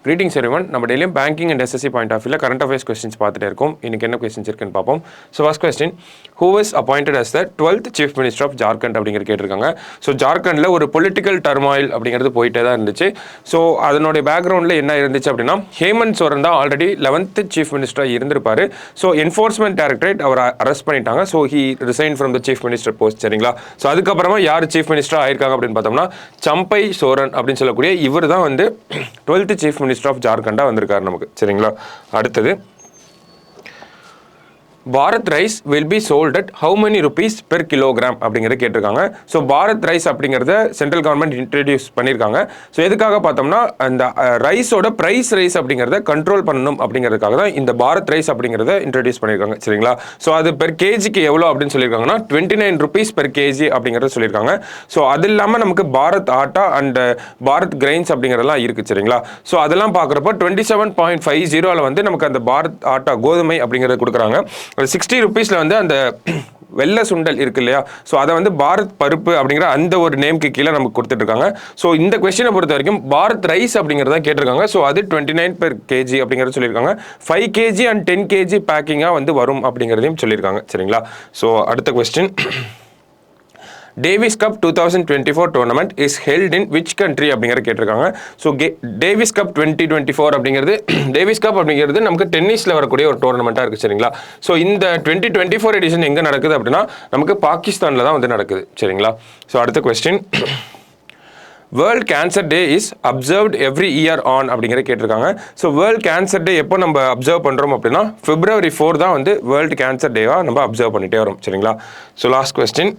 Greetings everyone. நம்ம டெய்லியும் banking and SSC point of வியூல கரண்ட் அஃபேர்ஸ் கொஸ்டின்ஸ் பார்த்துட்டே இருக்கோம். இன்னைக்கு என்ன கொஸ்டின்ஸ் இருக்குன்னு பார்ப்போம். So first question, who is appointed as the 12th chief minister of Jharkhand அப்படிங்கிற கேட்டிருக்காங்க. ஸோ ஜார்க்கண்டில் ஒரு பொலிட்டிக்கல் டர்மாயில் அப்படிங்கிறது போயிட்டே தான் இருந்துச்சு. ஸோ அதனுடைய பேக்ரவுண்டில் என்ன இருந்துச்சு அப்படின்னா, ஹேமந்த் சோரன் தான் ஆல்ரெடி 11th சீஃப் மினிஸ்டராக இருந்திருப்பாரு. ஸோ என்ஃபோர்ஸ்மெண்ட் டைரக்டரேட் அவரை அரெஸ்ட் பண்ணிட்டாங்க. So he resign from the chief minister post. சரிங்களா? ஸோ அதுக்கப்புறமா யார் சீஃப் மினிஸ்டராக ஆயிருக்காங்க அப்படின்னு பார்த்தோம்னா, சம்பை சோரன் அப்படின்னு சொல்லக்கூடிய இவர் தான் வந்து 12th சீஃப் மினிஸ்டர் ஆஃப் ஜார்க்கண்டா வந்திருக்காரு நமக்கு. சரிங்களா? அடுத்தது, Bharat rice will be sold at how many rupees per kilogram அப்படிங்கிறத கேட்டிருக்காங்க. ஸோ பாரத் ரைஸ் அப்படிங்கிறத சென்ட்ரல் கவர்மெண்ட் இன்ட்ரடியூஸ் பண்ணியிருக்காங்க. ஸோ எதுக்காக பார்த்தோம்னா, அந்த ரைஸோட ப்ரைஸ் ரைஸ் அப்படிங்கிறத கண்ட்ரோல் பண்ணணும் அப்படிங்கிறதுக்காக தான் இந்த பாரத் ரைஸ் அப்படிங்கிறத இன்ட்ரடியூஸ் பண்ணியிருக்காங்க. சரிங்களா? ஸோ அது பெர் கேஜிக்கு எவ்வளோ அப்படின்னு சொல்லியிருக்காங்கன்னா 29 rupees பெர் கேஜி அப்படிங்கிறத சொல்லியிருக்காங்க. ஸோ அது இல்லாமல் நமக்கு பாரத் ஆட்டா அண்ட் பாரத் கிரெயின்ஸ் அப்படிங்கிறதெல்லாம் இருக்குது. சரிங்களா? ஸோ அதெல்லாம் பார்க்குறப்போ 27.50 வந்து நமக்கு அந்த பாரத் ஆட்டா கோதுமை அப்படிங்கிறத கொடுக்குறாங்க. 60 rupeesல வந்து அந்த வெள்ளை சுண்டல் இருக்கு இல்லையா, ஸோ அதை வந்து பாரத் பருப்பு அப்படிங்கிற அந்த ஒரு நேம்க்கு கீழே நமக்கு கொடுத்துட்டு இருக்காங்க. ஸோ இந்த கொஸ்டினை பொறுத்த வரைக்கும் பாரத் ரைஸ் அப்படிங்கிறத கேட்டிருக்காங்க. ஸோ அது 29 per kg அப்படிங்கிறத சொல்லியிருக்காங்க. 5 kg அண்ட் 10 kg பேக்கிங்காக வந்து வரும் அப்படிங்கிறதையும் சொல்லியிருக்காங்க. சரிங்களா? ஸோ அடுத்த question, Davis cup 2024 tournament is held in which country அப்படிங்கிற கேட்டிருக்காங்க. ஸோ டேவிஸ் கப் 2024 அப்படிங்கிறது, டேவிஸ் கப் அப்படிங்கிறது நமக்கு டென்னிஸில் வரக்கூடிய ஒரு டோர்னமெண்ட்டாக இருக்குது. சரிங்களா? ஸோ இந்த 2024 எடிஷன் எங்கே நடக்குது அப்படின்னா நமக்கு பாகிஸ்தானில் தான் வந்து நடக்குது. சரிங்களா? ஸோ அடுத்த question, world cancer day is observed every year on அப்படிங்கிற கேட்டிருக்காங்க. ஸோ வேர்ல்ட் கேன்சர் டே எப்போ நம்ம அப்சர்வ் பண்ணுறோம் அப்படின்னா February 4 தான் வந்து வேர்ல்டு கேன்சர் டேவாக நம்ம அப்சர்வ் பண்ணிட்டே வரோம். சரிங்களா? So last question,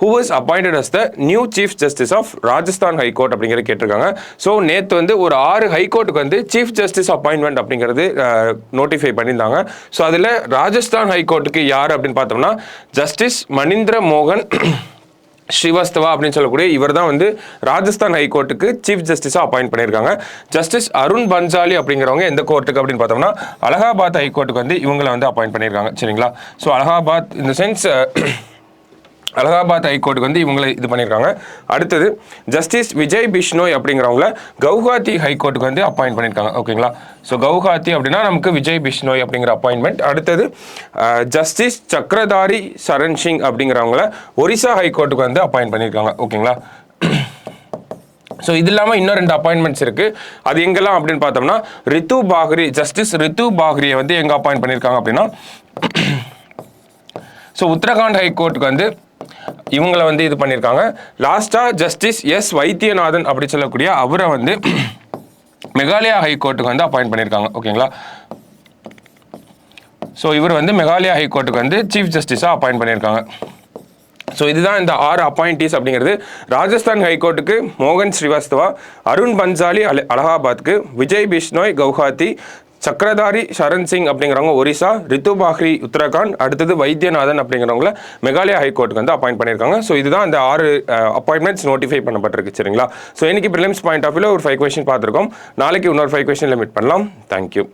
who was appointed as the new chief justice of Rajasthan High Court அப்படிங்கிற கேட்டிருக்காங்க. ஸோ நேற்று வந்து ஒரு 6 ஹைகோர்ட்டுக்கு வந்து சீஃப் ஜஸ்டிஸ் அப்பாயின்மெண்ட் அப்படிங்கிறது நோட்டிஃபை பண்ணியிருந்தாங்க. ஸோ அதில் ராஜஸ்தான் ஹைகோர்ட்டுக்கு யார் அப்படின்னு பார்த்தோம்னா ஜஸ்டிஸ் மணிந்திர மோகன் ஸ்ரீவாஸ்தவா அப்படின்னு சொல்லக்கூடிய இவர் தான் வந்து ராஜஸ்தான் ஹைகோர்ட்டுக்கு சீஃப் ஜஸ்டிஸாக அப்பாயிண்ட் பண்ணியிருக்காங்க. ஜஸ்டிஸ் அருண் பன்சாலி அப்படிங்கிறவங்க எந்த கோர்ட்டுக்கு அப்படின்னு பார்த்தோம்னா அலகாபாத் ஹைகோர்ட்டுக்கு வந்து இவங்களை வந்து அப்பாயிண்ட் பண்ணியிருக்காங்க. சரிங்களா? ஸோ அலகாபாத் இந்த சென்ஸ் அலகாபாத் ஹைகோர்ட்டுக்கு வந்து இவங்களை இது பண்ணியிருக்காங்க. அடுத்தது, ஜஸ்டிஸ் விஜய் பிஷ்னோய் அப்படிங்கிறவங்கள கவுஹாத்தி ஹைகோர்ட்டுக்கு வந்து அப்பாயிண்ட் பண்ணியிருக்காங்க. ஓகேங்களா? ஸோ கவுஹாத்தி அப்படின்னா நமக்கு விஜய் பிஷ்னோய் அப்படிங்கிற அப்பாயின்மெண்ட். அடுத்தது, ஜஸ்டிஸ் சக்கரதாரி சரண் சிங் அப்படிங்கிறவங்கள ஒரிசா ஹைகோர்ட்டுக்கு வந்து அப்பாயிண்ட் பண்ணியிருக்காங்க. ஓகேங்களா? ஸோ இது இல்லாமல் இன்னும் 2 அப்பாயின்மெண்ட்ஸ் இருக்குது. அது எங்கெல்லாம் அப்படின்னு பார்த்தோம்னா, ரித்து பாக்ரி, ஜஸ்டிஸ் ரித்து பாக்ரியை வந்து எங்கே அப்பாயிண்ட் பண்ணியிருக்காங்க அப்படின்னா, ஸோ உத்தரகாண்ட் ஹைகோர்ட்டுக்கு வந்து இவங்களை வந்து இது பண்ணியிருக்காங்க. லாஸ்ட்டாக ஜஸ்டிஸ் எஸ் வைத்தியநாதன் அப்படி சொல்லக்கூடிய அவரை வந்து மெகாலயா ஹைகோர்ட்டுக்கு வந்து அப்பாயிண்ட் பண்ணியிருக்காங்க. ஓகேங்களா? ஸோ இவர் வந்து மெகாலயா ஹைகோர்ட்டுக்கு வந்து சீஃப் ஜஸ்டிஸாக அப்பாயிண்ட் பண்ணியிருக்காங்க. ஸோ இதுதான் இந்த 6 அப்பாயிண்டீஸ் அப்படிங்கிறது. ராஜஸ்தான் ஹைகோர்ட்டுக்கு மோகன் ஸ்ரீவாஸ்தவா, அருண் பன்சாலி அலகாபாத்துக்கு, விஜய் பிஷ்னோய் கவுஹாத்தி, சக்கரதாரி சரண் சிங் அப்படிங்கிறவங்க ஒரிசா, ரித்து பாக்ரி உத்தரகாண்ட், அடுத்தது வைத்தியநாதன் அப்படிங்கிறவங்கள மெகாலயா ஹைகோர்ட்டுக்கு வந்து அப்பாயிண்ட் பண்ணியிருக்காங்க. ஸோ இதுதான் இந்த 6 அப்பாயின்மெண்ட்ஸ் நோட்டிஃபை பண்ணப்பட்டிருக்கு. சரிங்களா? ஸோ இன்னைக்கு ப்ரிலிம்ஸ் பாயிண்ட் ஆஃப் வியூல ஒரு 5 கொஸ்டின் பார்த்துருக்கோம். நாளைக்கு இன்னொரு 5 கொஸ்டின்ல மீட் பண்ணலாம். தேங்க்யூ.